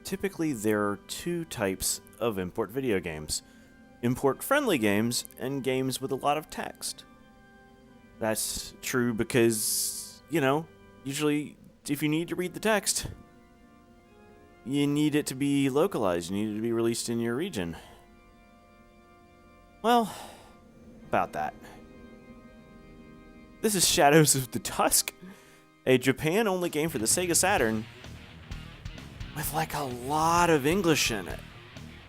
typically there are two types of import video games. Import-friendly games and games with a lot of text. That's true because, usually if you need to read the text, you need it to be localized. You need it to be released in your region. Well, about that. This is Shadows of the Tusk, a Japan-only game for the Sega Saturn with like a lot of English in it.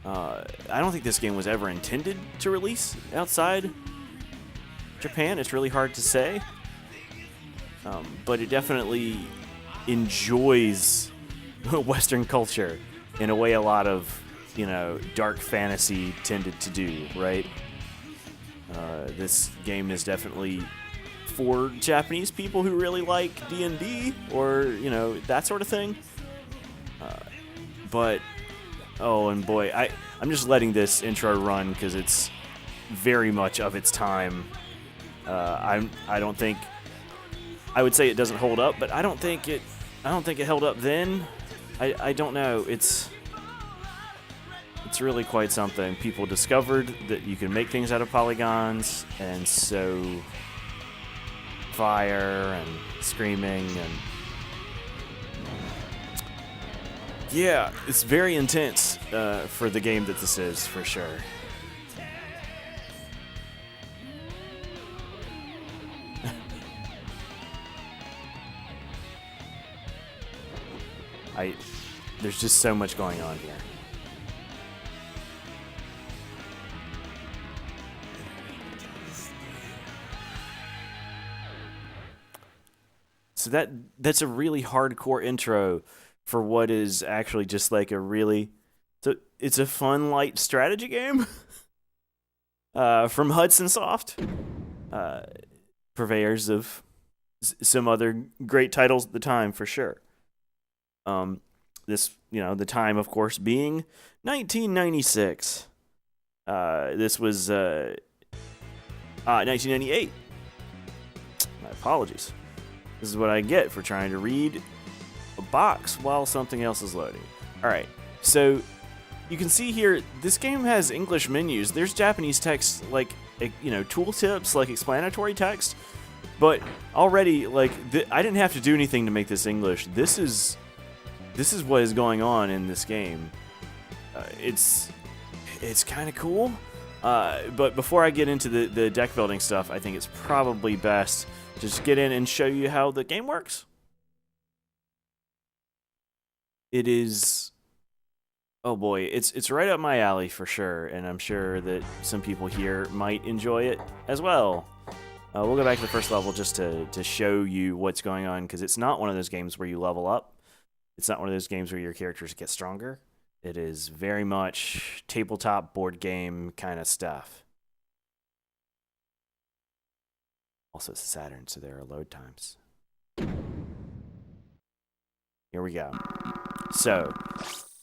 I don't think this game was ever intended to release outside Japan. It's really hard to say. But it definitely enjoys Western culture in a way a lot of, dark fantasy tended to do, right? This game is definitely for Japanese people who really like D&D or, that sort of thing. But, oh, and boy, I'm just letting this intro run because it's very much of its time. I don't think, I would say it doesn't hold up, but I don't think it held up then. I don't know. It's really quite something. People discovered that you can make things out of polygons, and so fire and screaming and yeah, it's very intense for the game that this is, for sure. There's just so much going on here. So that's a really hardcore intro for what is actually just like it's a fun light strategy game from Hudson Soft, purveyors of some other great titles at the time, for sure. This, the time, of course, being 1996. This was 1998. My apologies. This is what I get for trying to read a box while something else is loading. Alright, so you can see here, this game has English menus. There's Japanese text, like, tooltips, like explanatory text. But already, I didn't have to do anything to make this English. This is what is going on in this game. It's kind of cool. But before I get into the deck building stuff, I think it's probably best to just get in and show you how the game works. It is, oh boy, it's right up my alley for sure, and I'm sure that some people here might enjoy it as well. We'll go back to the first level just to show you what's going on, because it's not one of those games where you level up. It's not one of those games where your characters get stronger. It is very much tabletop board game kind of stuff. Also, it's a Saturn, so there are load times. Here we go. So,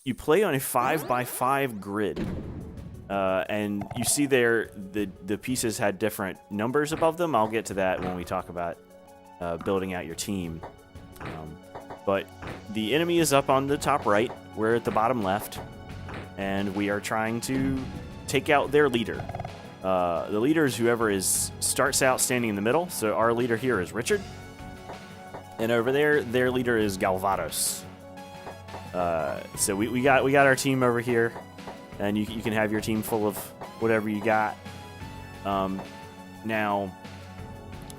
you play on a 5x5 grid. And you see there, the pieces had different numbers above them. I'll get to that when we talk about building out your team. But the enemy is up on the top right. We're at the bottom left. And we are trying to take out their leader. The leader is whoever starts out standing in the middle. So our leader here is Richard. And over there, their leader is Galvados. So we got our team over here. And you can have your team full of whatever you got. Now,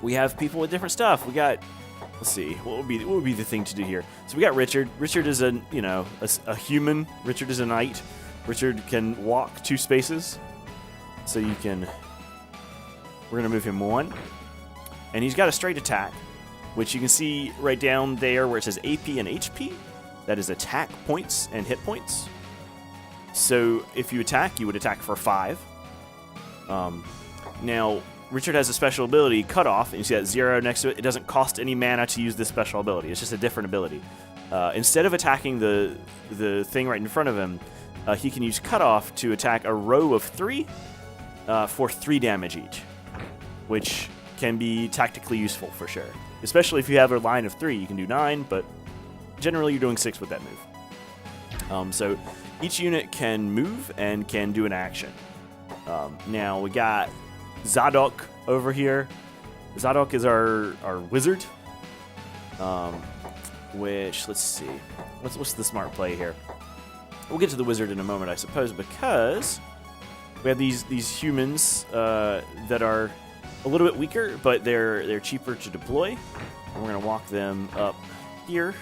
we have people with different stuff. We got, let's see, what would be the thing to do here? So we got Richard. Richard is a human. Richard is a knight. Richard can walk 2 spaces. So we're gonna move him 1. And he's got a straight attack, which you can see right down there where it says AP and HP. That is attack points and hit points. So if you attack, you would attack for 5. Now, Richard has a special ability, Cut Off, and you see that 0 next to it. It doesn't cost any mana to use this special ability. It's just a different ability. Instead of attacking the thing right in front of him, he can use Cut Off to attack a row of 3 for 3 damage each, which can be tactically useful for sure. Especially if you have a line of 3, you can do 9, but generally you're doing 6 with that move. So each unit can move and can do an action. Now we got Zadok over here. Zadok is our wizard. Which, let's see. What's the smart play here? We'll get to the wizard in a moment, I suppose, because we have these humans that are a little bit weaker, but they're cheaper to deploy. And we're gonna walk them up here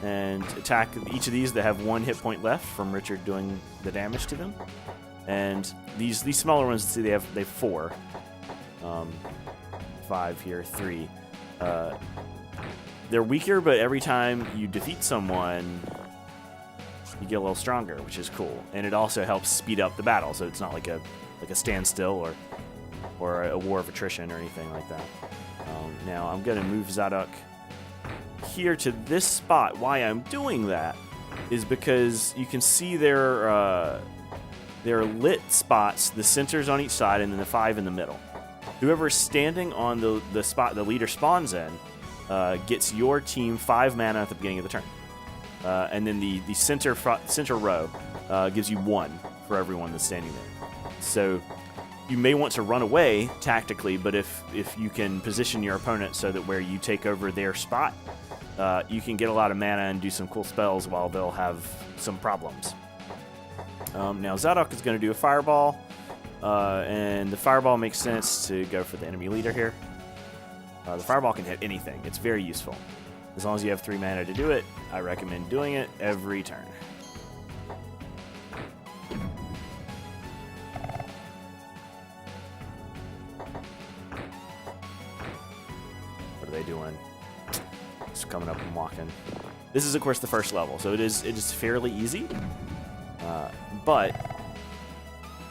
and attack each of these that have 1 hit point left from Richard doing the damage to them. And these smaller ones, see, they have 4. 5 here, 3. They're weaker, but every time you defeat someone, you get a little stronger, which is cool. And it also helps speed up the battle, so it's not like a standstill or a war of attrition or anything like that. Now I'm gonna move Zadok here to this spot. Why I'm doing that is because you can see their lit spots, the centers on each side, and then the 5 in the middle. Whoever's standing on the spot the leader spawns in gets your team 5 mana at the beginning of the turn. And then the center row gives you 1 for everyone that's standing there. So you may want to run away tactically, but if you can position your opponent so that where you take over their spot, you can get a lot of mana and do some cool spells while they'll have some problems. Now Zadok is going to do a fireball, and the fireball makes sense to go for the enemy leader here. The fireball can hit anything. It's very useful. As long as you have 3 mana to do it, I recommend doing it every turn. What are they doing? Just coming up and walking. This is, of course, the first level, so it is fairly easy, but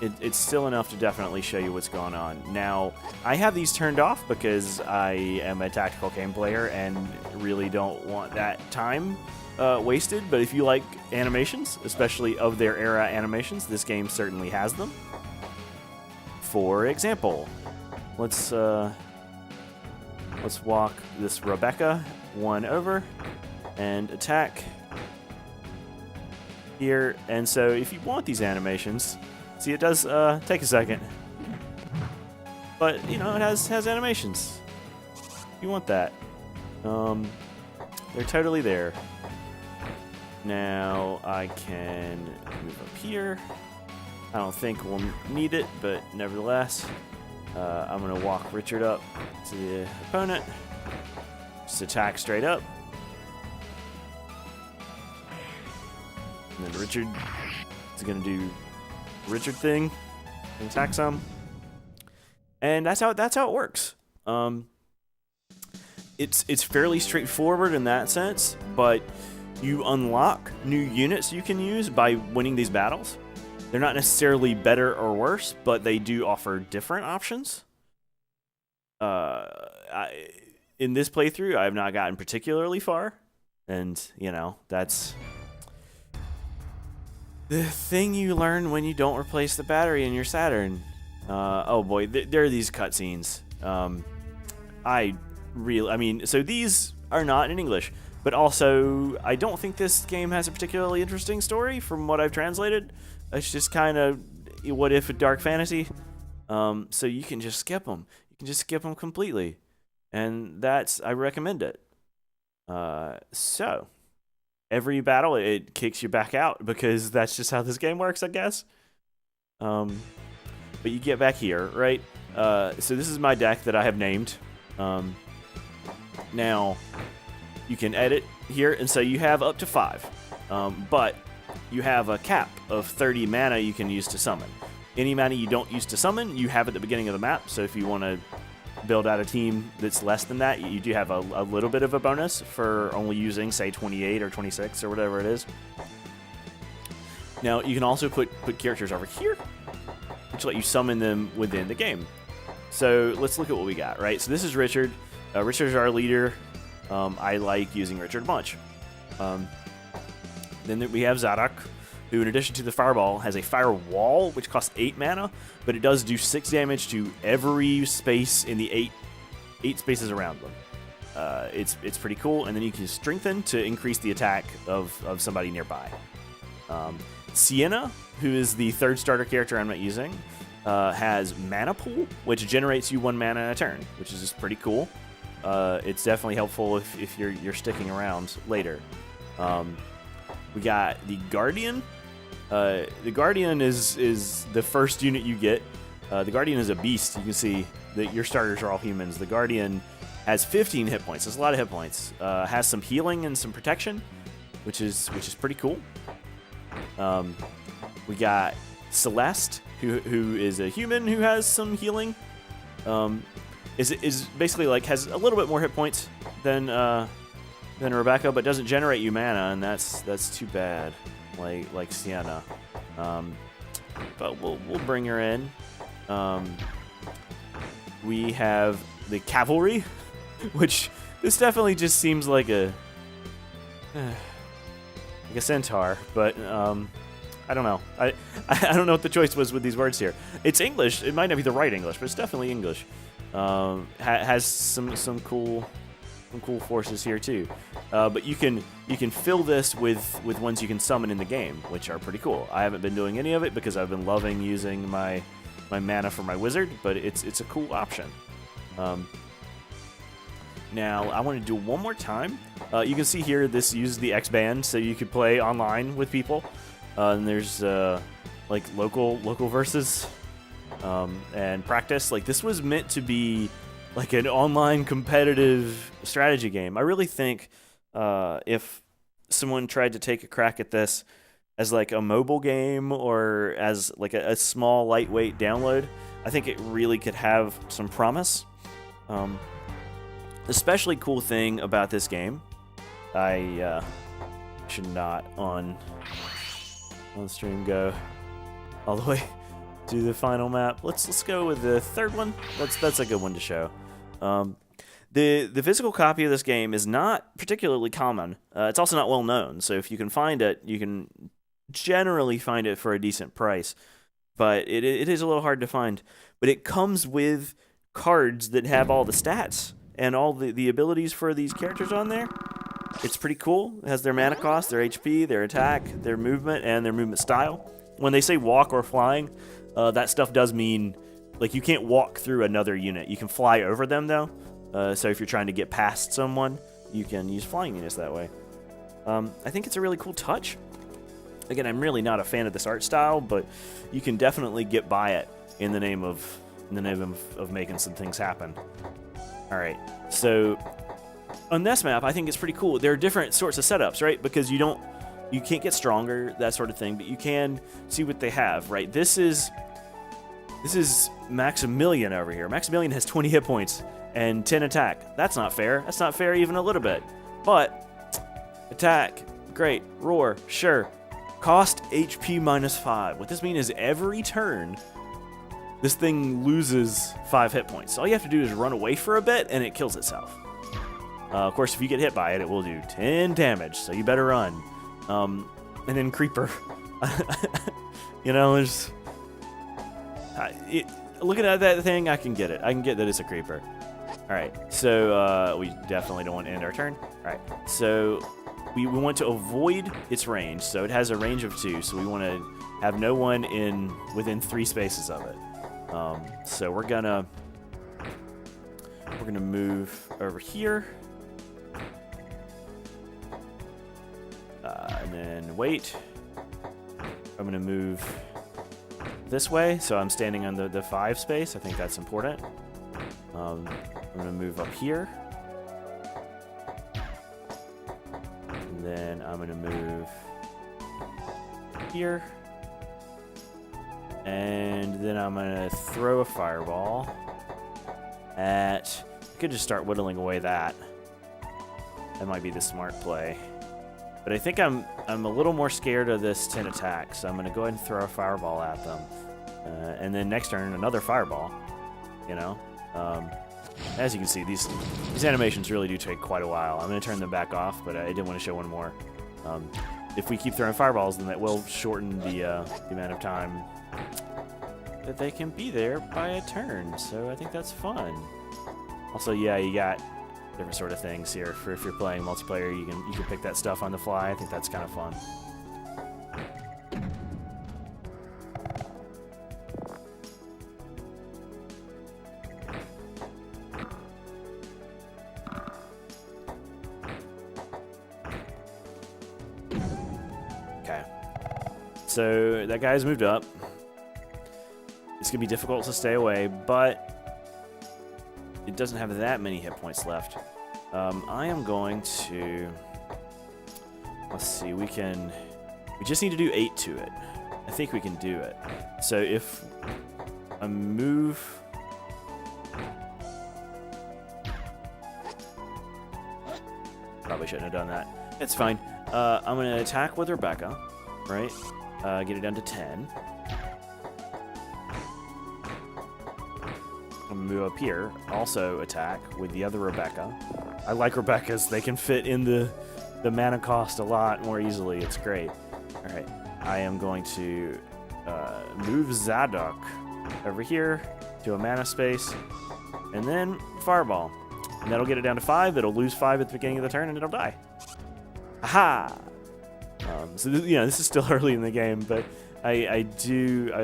it's still enough to definitely show you what's going on. Now, I have these turned off because I am a tactical game player and really don't want that time wasted, but if you like animations, especially of their era animations, this game certainly has them. For example, let's walk this Rebecca 1 over and attack here. And so if you want these animations, see, it does take a second, but you know, it has animations. You want that. They're totally there. Now I can move up here. I don't think we'll need it, but nevertheless, I'm gonna walk Richard up to the opponent. Just attack straight up. And then Richard is gonna do Richard thing and attack some, and that's how it works. It's fairly straightforward in that sense, but you unlock new units you can use by winning these battles. They're not necessarily better or worse, but they do offer different options. In this playthrough, I have not gotten particularly far, and you know, that's the thing you learn when you don't replace the battery in your Saturn. Oh boy, there are these cutscenes. So these are not in English, but also I don't think this game has a particularly interesting story from what I've translated. It's just kind of what if a dark fantasy. So you can just skip them. You can just skip them completely, and I recommend it. So every battle, it kicks you back out because that's just how this game works, I guess. But you get back here, right? So this is my deck that I have named. Now, you can edit here, and so you have up to 5. But you have a cap of 30 mana you can use to summon. Any mana you don't use to summon, you have at the beginning of the map. So if you want to build out a team that's less than that, you do have a little bit of a bonus for only using, say, 28 or 26 or whatever it is. Now, you can also put characters over here, which let you summon them within the game. So let's look at what we got, right? So this is Richard. Richard's our leader. I like using Richard a bunch. Then we have Zadok, who in addition to the fireball has a firewall, which costs 8 mana, but it does do 6 damage to every space in the 8 spaces around them. it's pretty cool. And then you can strengthen to increase the attack of somebody nearby. Sienna, who is the third starter character I'm not using, has Mana Pool, which generates you 1 mana a turn, which is just pretty cool. It's definitely helpful if you're sticking around later. We got the Guardian. The Guardian is the first unit you get. The Guardian is a beast. You can see that your starters are all humans. The Guardian has 15 hit points. That's a lot of hit points. Has some healing and some protection, which is pretty cool. We got Celeste, who is a human who has some healing. Is basically like has a little bit more hit points than Rebecca, but doesn't generate you mana, and that's too bad. Like Sienna. But we'll bring her in. We have the Cavalry, which this definitely just seems like a centaur, but I don't know. I don't know what the choice was with these words here. It's English. It might not be the right English, but it's definitely English. Has some cool forces here too. But you can fill this with ones you can summon in the game, which are pretty cool. I haven't been doing any of it because I've been loving using my mana for my wizard, but it's a cool option. Now I want to do one more time. You can see here this uses the X-band, so you could play online with people. And there's like local versus and practice. Like this was meant to be like an online competitive strategy game. I really think if someone tried to take a crack at this as like a mobile game or as like a small lightweight download, I think it really could have some promise. Especially cool thing about this game, I should not on stream go all the way to the final map. Let's go with the third one. That's a good one to show. The physical copy of this game is not particularly common. It's also not well known, so if you can find it, you can generally find it for a decent price. But it is a little hard to find. But it comes with cards that have all the stats and all the abilities for these characters on there. It's pretty cool. It has their mana cost, their HP, their attack, their movement, and their movement style. When they say walk or flying, that stuff does mean like you can't walk through another unit. You can fly over them though. So if you're trying to get past someone, you can use flying units that way. I think it's a really cool touch. Again, I'm really not a fan of this art style, but you can definitely get by it in the name of making some things happen. All right, so on this map, I think it's pretty cool. There are different sorts of setups, right? Because you can't get stronger, that sort of thing, but you can see what they have, right? This is Maximilian over here. Maximilian has 20 hit points and 10 attack. That's not fair. That's not fair even a little bit. But attack, great. Roar, sure. Cost HP -5. What this means is every turn, this thing loses 5 hit points. All you have to do is run away for a bit, and it kills itself. Of course, if you get hit by it, it will do 10 damage, so you better run. And then Creeper. You know, there's... looking at that thing, I can get it. I can get that it's a Creeper. Alright, so we definitely don't want to end our turn. Alright, so we want to avoid its range. So it has a range of 2, so we want to have no one within 3 spaces of it. So we're gonna move over here. And then wait. I'm gonna move this way, so I'm standing on the 5 space. I think that's important. I'm gonna move up here. And then I'm gonna move here. And then I'm gonna throw a fireball at... I could just start whittling away that. That might be the smart play. But I think I'm a little more scared of this 10 attack, so I'm gonna go ahead and throw a fireball at them. And then next turn, another fireball. You know? As you can see, these animations really do take quite a while. I'm gonna turn them back off, but I did want to show one more. If we keep throwing fireballs, then that will shorten the amount of time that they can be there by a turn, so I think that's fun. Also, yeah, you got different sort of things here. For if you're playing multiplayer, you can pick that stuff on the fly. I think that's kind of fun. Okay. So that guy's moved up. It's going to be difficult to stay away, but it doesn't have that many hit points left. I am going to... Let's see, we just need to do 8 to it. I think we can do it. So if I move... Probably shouldn't have done that. It's fine. I'm going to attack with Rebecca, right? Get it down to 10. I'm going to move up here, also attack with the other Rebecca. I like Rebecca's. They can fit in the mana cost a lot more easily. It's great. All right. I am going to move Zadok over here to a mana space, and then Fireball. And that'll get it down to 5. It'll lose 5 at the beginning of the turn, and it'll die. Aha! So, this is still early in the game, but I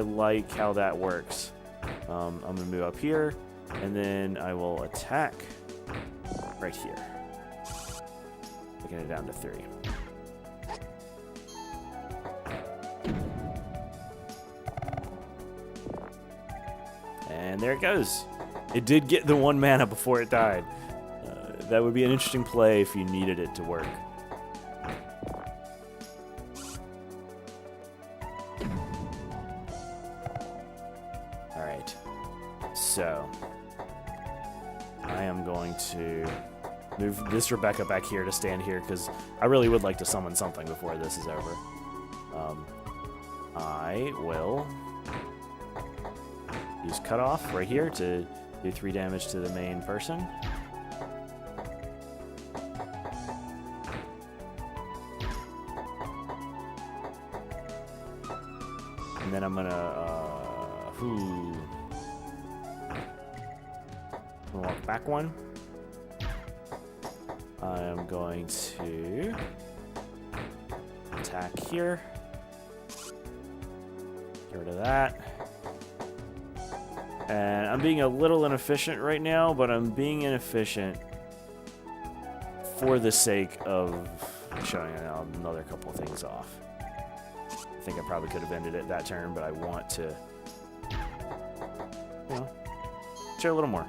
like how that works. I'm going to move up here, and then I will attack right here. Taking it down to 3. And there it goes. It did get the 1 mana before it died. That would be an interesting play if you needed it to work. Alright. So, I am going to move this Rebecca back here to stand here, because I really would like to summon something before this is over. I will use Cutoff right here to do 3 damage to the main person. And then I'm gonna walk back 1. I am going to attack here. Get rid of that. And I'm being a little inefficient right now, but I'm being inefficient for the sake of showing another couple of things off. I think I probably could have ended it that turn, but I want to, show a little more.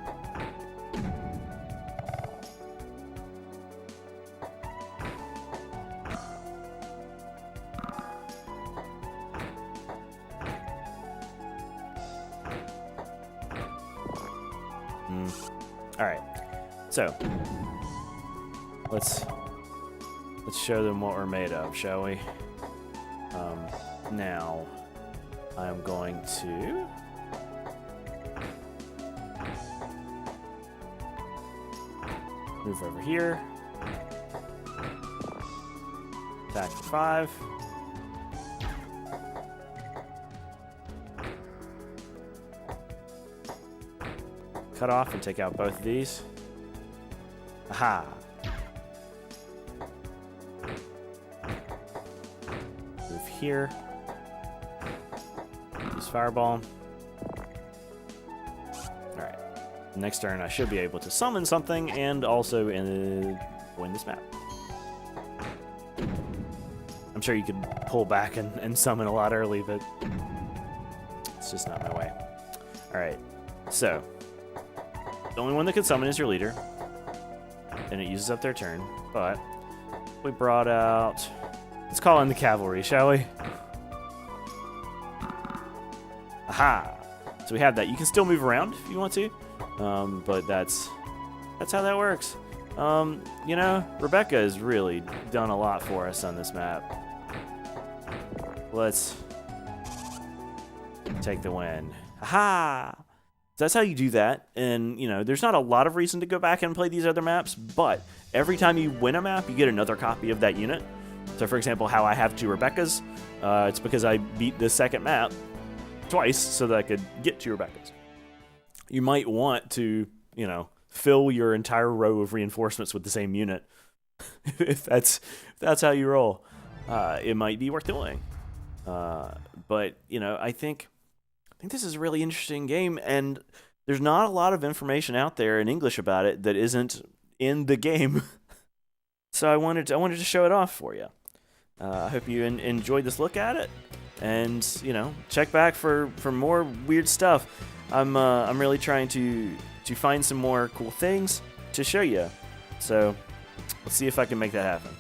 All right, so let's show them what we're made of, shall we? Now I'm going to move over here, attack for 5. Cut off and take out both of these. Aha! Move here. Use Fireball. Alright. Next turn I should be able to summon something and also win this map. I'm sure you could pull back and summon a lot early, but it's just not my way. Alright, so the only one that can summon is your leader, and it uses up their turn, but we brought out... Let's call in the cavalry, shall we? Aha! So we have that. You can still move around if you want to, but that's how that works. Rebecca has really done a lot for us on this map. Let's take the win. Aha! So that's how you do that, and, there's not a lot of reason to go back and play these other maps, but every time you win a map, you get another copy of that unit. So, for example, how I have 2 Rebeccas, it's because I beat the second map twice so that I could get 2 Rebeccas. You might want to, fill your entire row of reinforcements with the same unit. if that's how you roll, it might be worth doing. But I think this is a really interesting game, and there's not a lot of information out there in English about it that isn't in the game. So I wanted to show it off for you. I hope you enjoyed this look at it, and check back for more weird stuff. I'm really trying to find some more cool things to show you. So let's see if I can make that happen.